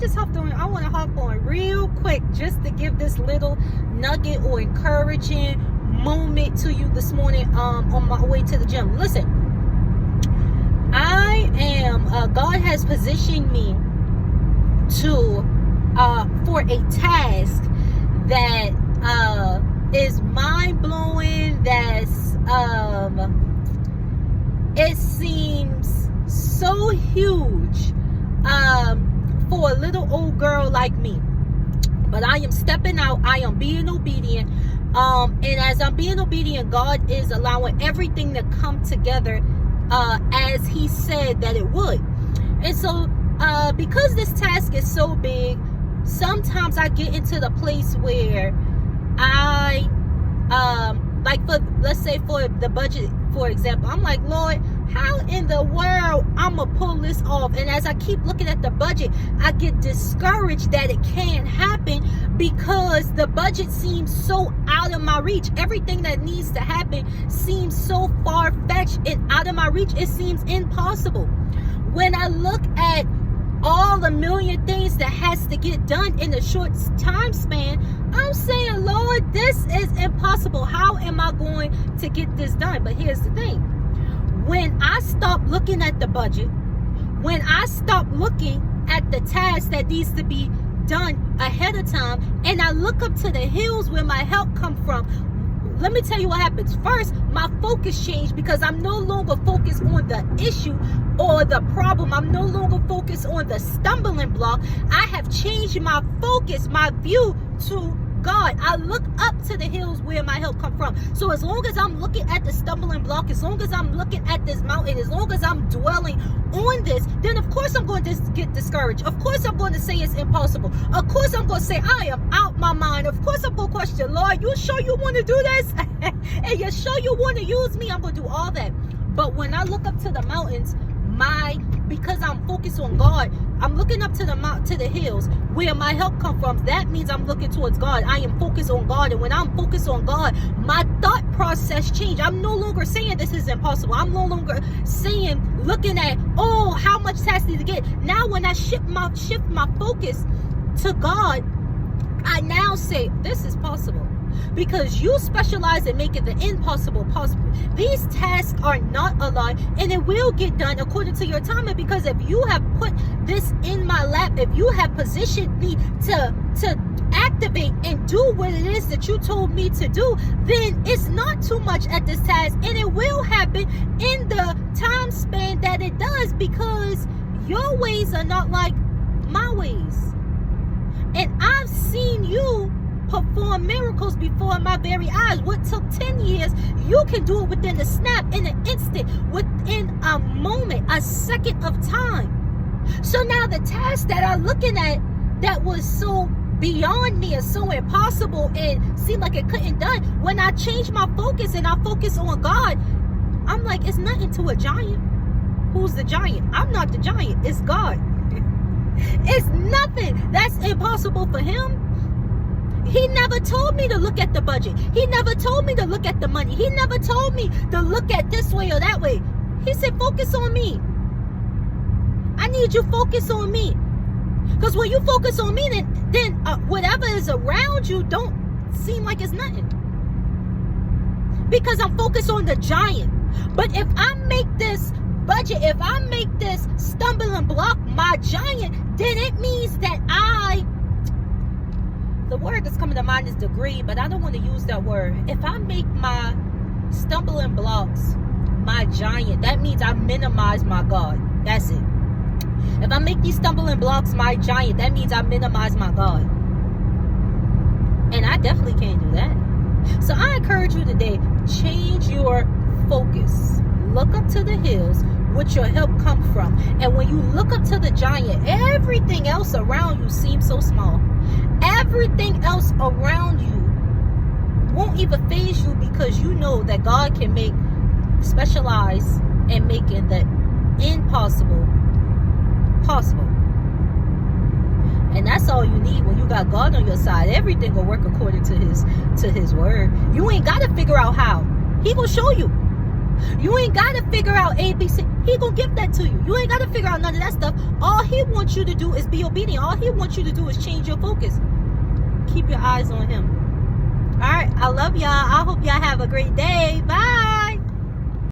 I want to hop on real quick just to give this little nugget or encouraging moment to you this morning on my way to the gym. Listen, I am God has positioned me to for a task that is mind-blowing, that's it seems so huge for a little old girl like me. But I am stepping out, I am being obedient, and as I'm being obedient, God is allowing everything to come together as He said that it would. And so because this task is so big, sometimes I get into the place where I like, for let's say for the budget, for example, I'm like, Lord, how in the world I'm gonna pull this off? And as I keep looking at the budget, I get discouraged that it can't happen because the budget seems so out of my reach. Everything that needs to happen seems so far-fetched and out of my reach. It seems impossible. When I look at all the million things that has to get done in a short time span, I'm saying, Lord, this is impossible. How am I going to get this done? But here's the thing. When I stop looking at the budget, when I stop looking at the task that needs to be done ahead of time, and I look up to the hills where my help comes from, let me tell you what happens. First, my focus changed because I'm no longer focused on the issue or the problem. I'm no longer focused on the stumbling block. I have changed my focus, my view to God. I look up to the hills where my help come from. So as long as I'm looking at the stumbling block, as long as I'm looking at this mountain, as long as I'm dwelling on this, then of course I'm going to get discouraged. Of course I'm going to say it's impossible. Of course I'm going to say I am out my mind. Of course I'm going to question, Lord, you sure you want to do this? And you sure you want to use me? I'm going to do all that. But when I look up to the mountains, because I'm focused on God, I'm looking up to the hills where my help come from. That means I'm looking towards God. I am focused on God, and when I'm focused on God, my thought process change. I'm no longer saying this is impossible. I'm no longer saying, looking at, oh, how much task need to get. Now when I shift my focus to God, I now say this is possible. Because you specialize in making the impossible possible. These tasks are not a lie, and it will get done according to your timing. Because if you have put this in my lap, if you have positioned me to activate and do what it is that you told me to do, then it's not too much at this task, and it will happen in the time span that it does, because your ways are not like my ways. And I've seen you perform miracles before my very eyes. What took 10 years, you can do it within a snap, in an instant, within a moment, a second of time. So now the task that I'm looking at that was so beyond me and so impossible and seemed like it couldn't done, when I change my focus and I focus on God, I'm like, it's nothing to a giant. Who's the giant? I'm not the giant. It's God. It's nothing. That's impossible for Him. He never told me to look at the budget. He never told me to look at the money. He never told me to look at this way or that way. He said, focus on me. I need you focus on me. Because when you focus on me, then whatever is around you don't seem like it's nothing. Because I'm focused on the giant. But if I make this budget, if I make this stumbling block my giant, then it means that the word that's coming to mind is degree, but I don't want to use that word. If I make my stumbling blocks my giant, that means I minimize my God. That's it. If I make these stumbling blocks my giant, that means I minimize my God. And I definitely can't do that. So I encourage you today, change your focus. Look up to the hills, which your help come from. And when you look up to the giant, everything else around you seems so small. Everything else around you won't even faze you, because you know that God can specialize in making the impossible possible. And that's all you need when you got God on your side. Everything will work according to his word. You ain't got to figure out how. He gonna show you. You ain't got to figure out ABC. He gonna give that to you. You ain't got to figure out nothing. none of that stuff. All he wants you to do is be obedient. All he wants you to do is change your focus. Keep your eyes on him. All right, I love y'all. I hope y'all have a great day. Bye.